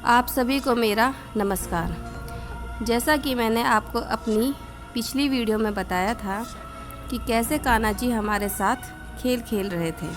आप सभी को मेरा नमस्कार। जैसा कि मैंने आपको अपनी पिछली वीडियो में बताया था कि कैसे कान्हा जी हमारे साथ खेल खेल रहे थे।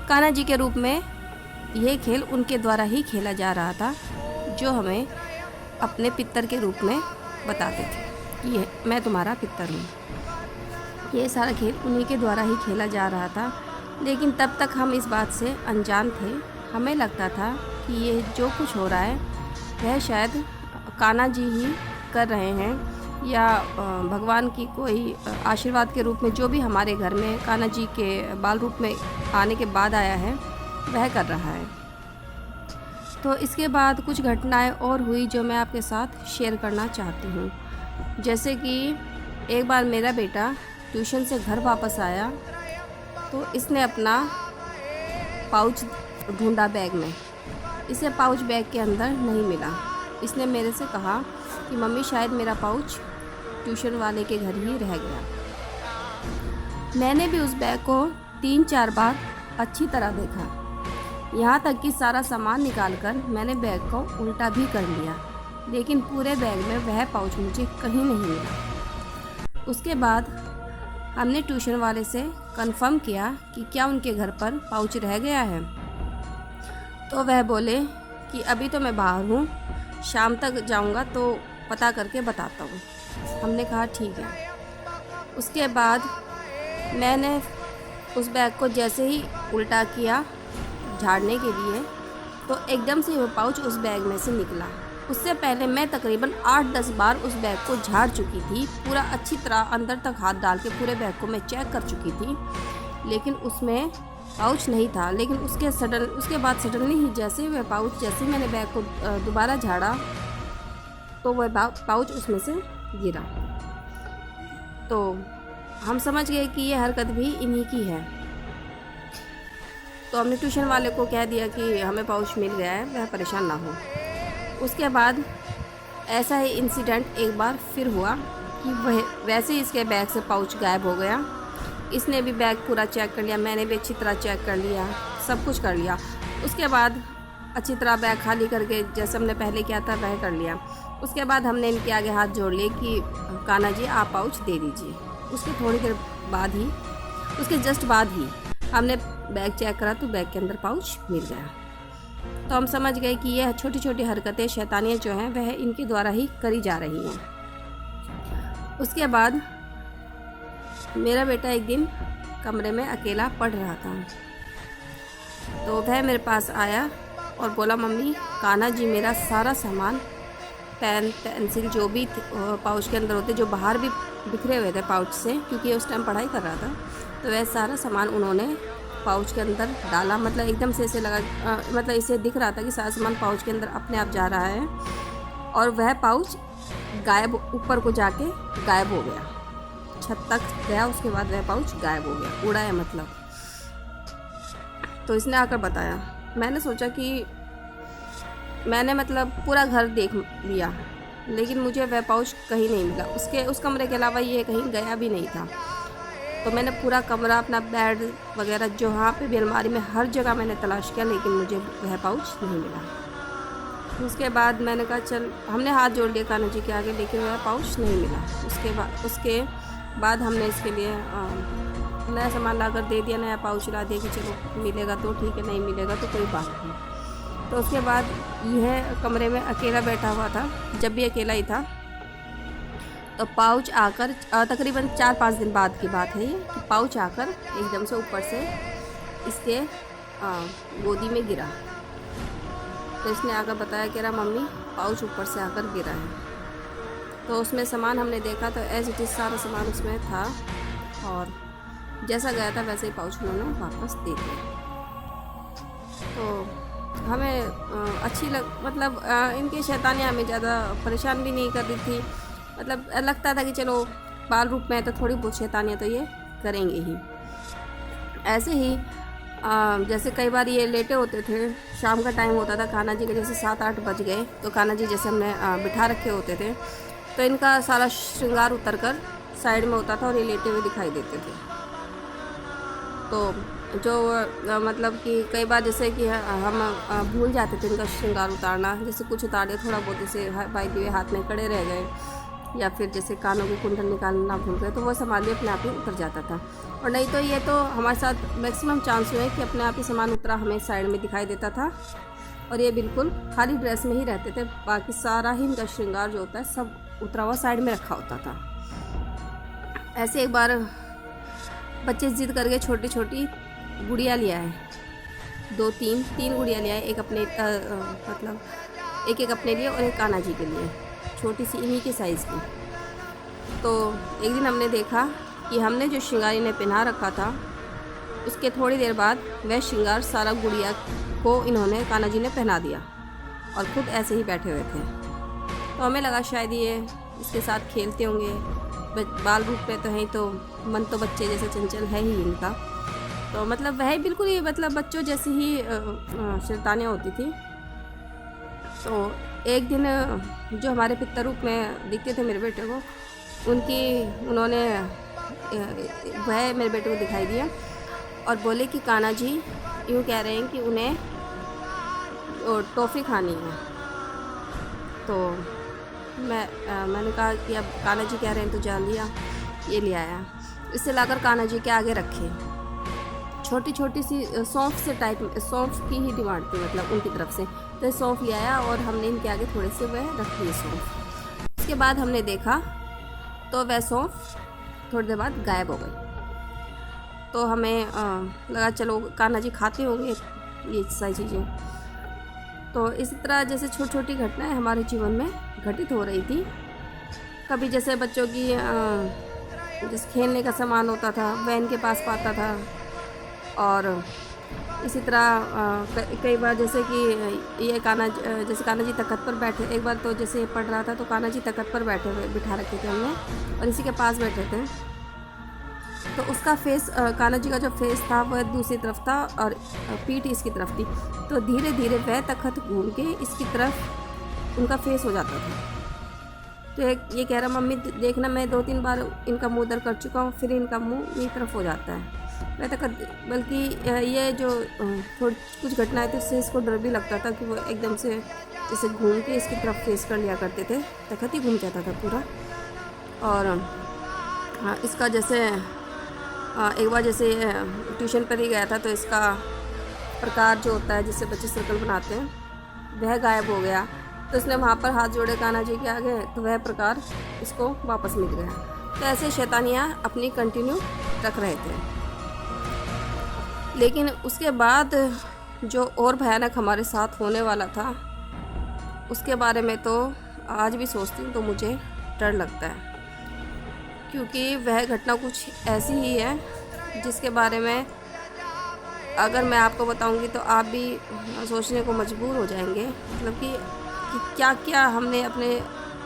कान्हा जी के रूप में यह खेल उनके द्वारा ही खेला जा रहा था, जो हमें अपने पितर के रूप में बताते थे कि ये मैं तुम्हारा पितर हूँ। ये सारा खेल उन्हीं के द्वारा ही खेला जा रहा था, लेकिन तब तक हम इस बात से अनजान थे। हमें लगता था कि ये जो कुछ हो रहा है वह शायद कान्हा जी ही कर रहे हैं, या भगवान की कोई आशीर्वाद के रूप में जो भी हमारे घर में कान्हा जी के बाल रूप में आने के बाद आया है वह कर रहा है। तो इसके बाद कुछ घटनाएं और हुई जो मैं आपके साथ शेयर करना चाहती हूँ। जैसे कि एक बार मेरा बेटा ट्यूशन से घर वापस आया तो इसने अपना पाउच ढूंढा बैग में। इसे पाउच बैग के अंदर नहीं मिला। इसने मेरे से कहा कि मम्मी शायद मेरा पाउच ट्यूशन वाले के घर ही रह गया। मैंने भी उस बैग को 3-4 बार अच्छी तरह देखा, यहाँ तक कि सारा सामान निकालकर मैंने बैग को उल्टा भी कर लिया, लेकिन पूरे बैग में वह पाउच मुझे कहीं नहीं मिला। उसके बाद हमने ट्यूशन वाले से कंफर्म किया कि क्या उनके घर पर पाउच रह गया है। तो वह बोले कि अभी तो मैं बाहर हूँ, शाम तक जाऊँगा तो पता करके बताता हूँ। हमने कहा ठीक है। उसके बाद मैंने उस बैग को जैसे ही उल्टा किया झाड़ने के लिए, तो एकदम से वो पाउच उस बैग में से निकला। उससे पहले मैं तकरीबन 8-10 बार उस बैग को झाड़ चुकी थी, पूरा अच्छी तरह अंदर तक हाथ डाल के पूरे बैग को मैं चेक कर चुकी थी, लेकिन उसमें पाउच नहीं था। लेकिन उसके बाद सडनली ही जैसे वह पाउच, जैसे मैंने बैग को दोबारा झाड़ा तो वह पाउच उसमें से गिरा। तो हम समझ गए कि यह हरकत भी इन्हीं की है। तो हमने ट्यूशन वाले को कह दिया कि हमें पाउच मिल गया है, वह परेशान ना हो। उसके बाद ऐसा ही इंसिडेंट एक बार फिर हुआ कि वह वैसे ही इसके बैग से पाउच गायब हो गया। इसने भी बैग पूरा चेक कर लिया, मैंने भी अच्छी तरह चेक कर लिया, सब कुछ कर लिया। उसके बाद अच्छी तरह बैग खाली करके जैसे हमने पहले किया था वह कर लिया। उसके बाद हमने इनके आगे हाथ जोड़ लिए कि कान्हा जी आप पाउच दे दीजिए। उसके थोड़ी देर बाद ही, उसके जस्ट बाद ही हमने बैग चेक करा तो बैग के अंदर पाउच मिल गया। तो हम समझ गए कि यह छोटी छोटी हरकतें, शैतानियाँ जो हैं वह इनके द्वारा ही करी जा रही हैं। उसके बाद मेरा बेटा एक दिन कमरे में अकेला पढ़ रहा था, तो वह मेरे पास आया और बोला मम्मी कान्हा जी मेरा सारा सामान, पेन पेंसिल जो भी पाउच के अंदर होते, जो बाहर भी बिखरे हुए थे पाउच से, क्योंकि उस टाइम पढ़ाई कर रहा था, तो वह सारा सामान उन्होंने पाउच के अंदर डाला। मतलब एकदम से ऐसे लगा, मतलब इसे दिख रहा था कि सारा सामान पाउच के अंदर अपने आप जा रहा है, और वह पाउच गायब, ऊपर को जाके गायब हो गया, छत तक गया। उसके बाद वह पाउच गायब हो गया, उड़ा है मतलब। तो इसने आकर बताया। मैंने सोचा कि मैंने मतलब पूरा घर देख लिया, लेकिन मुझे वह पाउच कहीं नहीं मिला। उस कमरे के अलावा ये कहीं गया भी नहीं था। तो मैंने पूरा कमरा, अपना बेड वगैरह, जो यहाँ पे भी अलमारी में, हर जगह मैंने तलाश किया, लेकिन मुझे वह पाउच नहीं मिला। उसके बाद मैंने कहा चल, हमने हाथ जोड़ लिया कान्हा जी के आगे, लेकिन वह पाउच नहीं मिला। उसके बाद हमने इसके लिए नया सामान ला कर दे दिया, नया पाउच ला दिया कि चलो मिलेगा तो ठीक है, नहीं मिलेगा तो कोई बात नहीं। तो उसके बाद यह कमरे में अकेला बैठा हुआ था, जब भी अकेला ही था। तो पाउच आकर, तकरीबन 4-5 दिन बाद की बात है ये, कि पाउच आकर एकदम से ऊपर से इसके गोदी में गिरा। तो इसने आकर बताया कि रहा मम्मी पाउच ऊपर से आकर गिरा है। तो उसमें सामान हमने देखा तो एज इट इज़ सारा सामान उसमें था, और जैसा गया था वैसे ही पाउच उन्होंने वापस दे दिया। तो हमें मतलब इनकी शैतानियाँ हमें ज़्यादा परेशान भी नहीं कर रही थी। मतलब लगता था कि चलो बाल रूप में है तो थोड़ी बहुत शैतानियाँ तो ये करेंगे ही। ऐसे ही जैसे कई बार ये लेटे होते थे, शाम का टाइम होता था, कान्हा जी के जैसे 7-8 बज गए, तो कान्हा जी जैसे हमने बिठा रखे होते थे, तो इनका सारा श्रृंगार उतर कर साइड में होता था और ये लेटे हुए दिखाई देते थे। तो जो मतलब कि कई बार जैसे कि हम भूल जाते थे इनका श्रृंगार उतारना, जैसे कुछ उतार दिया थोड़ा बहुत, जैसे बाई द वे हाथ में कड़े रह गए, या फिर जैसे कानों की कुंडल निकालना भूल गए, तो वो सामान भी अपने आप ही उतर जाता था। और नहीं तो ये तो हमारे साथ मैक्सिमम चांस हुए कि अपने आप ही सामान उतरा हमें साइड में दिखाई देता था, और ये बिल्कुल खाली ड्रेस में ही रहते थे, बाकी सारा ही इनका श्रृंगार जो होता है सब उतरा हुआ साइड में रखा होता था। ऐसे एक बार बच्चे जिद करके छोटी छोटी गुड़िया लिया है, तीन गुड़िया लिया है, एक अपने मतलब एक अपने लिए और एक कान्हा जी के लिए, छोटी सी इन्हीं के साइज़ की। तो एक दिन हमने देखा कि हमने जो श्रृंगार इन्हें पहना रखा था, उसके थोड़ी देर बाद वह श्रृंगार सारा गुड़िया को इन्होंने कान्हा जी ने पहना दिया और ख़ुद ऐसे ही बैठे हुए थे। तो हमें लगा शायद ये इसके साथ खेलते होंगे, बाल रूप पे तो हैं, तो मन तो बच्चे जैसे चंचल है ही इनका, तो मतलब वह बिल्कुल ही मतलब बच्चों जैसी ही शैतानियाँ होती थी। तो एक दिन जो हमारे पितर रूप में दिखते थे मेरे बेटे को, उन्होंने वह मेरे बेटे को दिखाई दिया और बोले कि कान्हा जी यूँ कह रहे हैं कि उन्हें टॉफ़ी खानी है। तो मैंने कहा कि अब कान्हा जी कह रहे हैं तो जा लिया, ये ले आया, इसे लाकर कान्हा जी के आगे रखे। छोटी छोटी सी सौंफ से टाइप, सौंफ की ही डिमांड थी मतलब उनकी तरफ से, तो सौंफ ले आया और हमने इनके आगे थोड़े से वह रख दिए सौंफ। उसके बाद हमने देखा तो वह सौंफ थोड़ी देर बाद गायब हो गई। तो हमें लगा चलो कान्हा जी खाते होंगे ये सारी चीज़ें। तो इसी तरह जैसे छोटी छोटी घटनाएं हमारे जीवन में घटित हो रही थी। कभी जैसे बच्चों की जैसे खेलने का सामान होता था वह इनके पास पाता था, और इसी तरह कई बार जैसे कि ये जैसे कान्हा जी तख्त पर बैठे, एक बार तो जैसे पढ़ रहा था तो कान्हा जी तख्त पर बैठे हुए बिठा रखे थे हमने और इसी के पास बैठे थे। तो उसका फेस, कान्हा जी का जो फेस था वह दूसरी तरफ था और पीठ इसकी तरफ थी। तो धीरे धीरे वह तख्त घूम के इसकी तरफ उनका फेस हो जाता था। तो ये कह रहा मम्मी देखना मैं 2-3 बार इनका मुँह उधर कर चुका हूँ, फिर इनका मुँह मेरी तरफ हो जाता है। वह तख्त, बल्कि ये जो कुछ घटनाएं थी उससे इसको डर भी लगता था कि वो एकदम से जैसे घूम के इसकी तरफ फेस कर लिया करते थे, तख्त ही घूम जाता था पूरा। और इसका जैसे एक बार जैसे ट्यूशन पर ही गया था, तो इसका प्रकार जो होता है जिससे बच्चे सर्कल बनाते हैं वह गायब हो गया। तो इसने वहाँ पर हाथ जोड़े कान्हा जी के आगे, तो वह प्रकार इसको वापस मिल गया। तो ऐसे शैतानियाँ अपनी कंटिन्यू रख रहे थे। लेकिन उसके बाद जो और भयानक हमारे साथ होने वाला था उसके बारे में तो आज भी सोचती हूँ तो मुझे डर लगता है, क्योंकि वह घटना कुछ ऐसी ही है जिसके बारे में अगर मैं आपको बताऊंगी तो आप भी सोचने को मजबूर हो जाएंगे। मतलब कि क्या क्या हमने अपने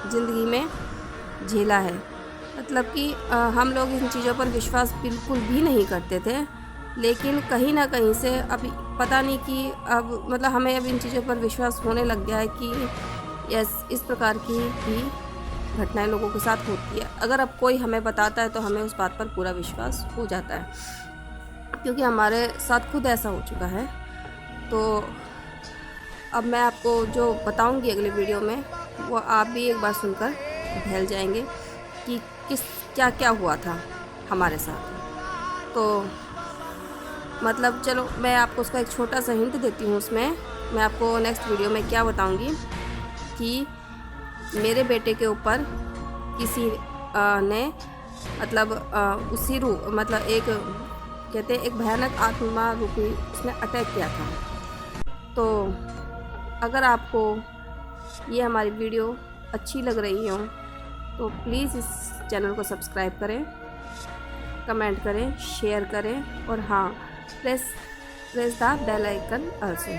ज़िंदगी में झेला है। मतलब कि हम लोग इन चीज़ों पर विश्वास बिल्कुल भी नहीं करते थे, लेकिन कहीं ना कहीं से अभी पता नहीं कि अब मतलब हमें अब इन चीज़ों पर विश्वास होने लग गया है कि यस इस प्रकार की भी घटनाएं लोगों के साथ होती है। अगर अब कोई हमें बताता है तो हमें उस बात पर पूरा विश्वास हो जाता है, क्योंकि हमारे साथ खुद ऐसा हो चुका है। तो अब मैं आपको जो बताऊंगी अगले वीडियो में वो आप भी एक बार सुनकर बहल जाएंगे कि क्या क्या हुआ था हमारे साथ। तो मतलब चलो मैं आपको उसका एक छोटा सा हिंट देती हूँ। उसमें मैं आपको नेक्स्ट वीडियो में क्या बताऊंगी कि मेरे बेटे के ऊपर किसी ने मतलब उसी मतलब एक कहते एक भयानक आत्मा रूपी उसने अटैक किया था। तो अगर आपको ये हमारी वीडियो अच्छी लग रही हो तो प्लीज़ इस चैनल को सब्सक्राइब करें, कमेंट करें, शेयर करें और हाँ press the bell icon also,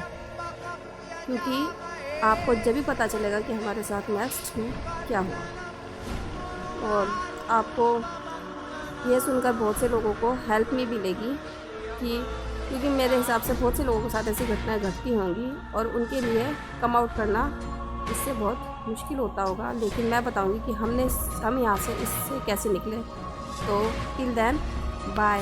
क्योंकि आपको जब भी पता चलेगा कि हमारे साथ नेक्स्ट में क्या हुआ। और आपको यह सुनकर बहुत से लोगों को हेल्प भी मिलेगी क्योंकि मेरे हिसाब से बहुत से लोगों के साथ ऐसी घटनाएं घटती होंगी और उनके लिए कम आउट करना इससे बहुत मुश्किल होता होगा। लेकिन मैं बताऊंगी कि हम यहाँ से इससे कैसे निकले। तो टिल देन बाय।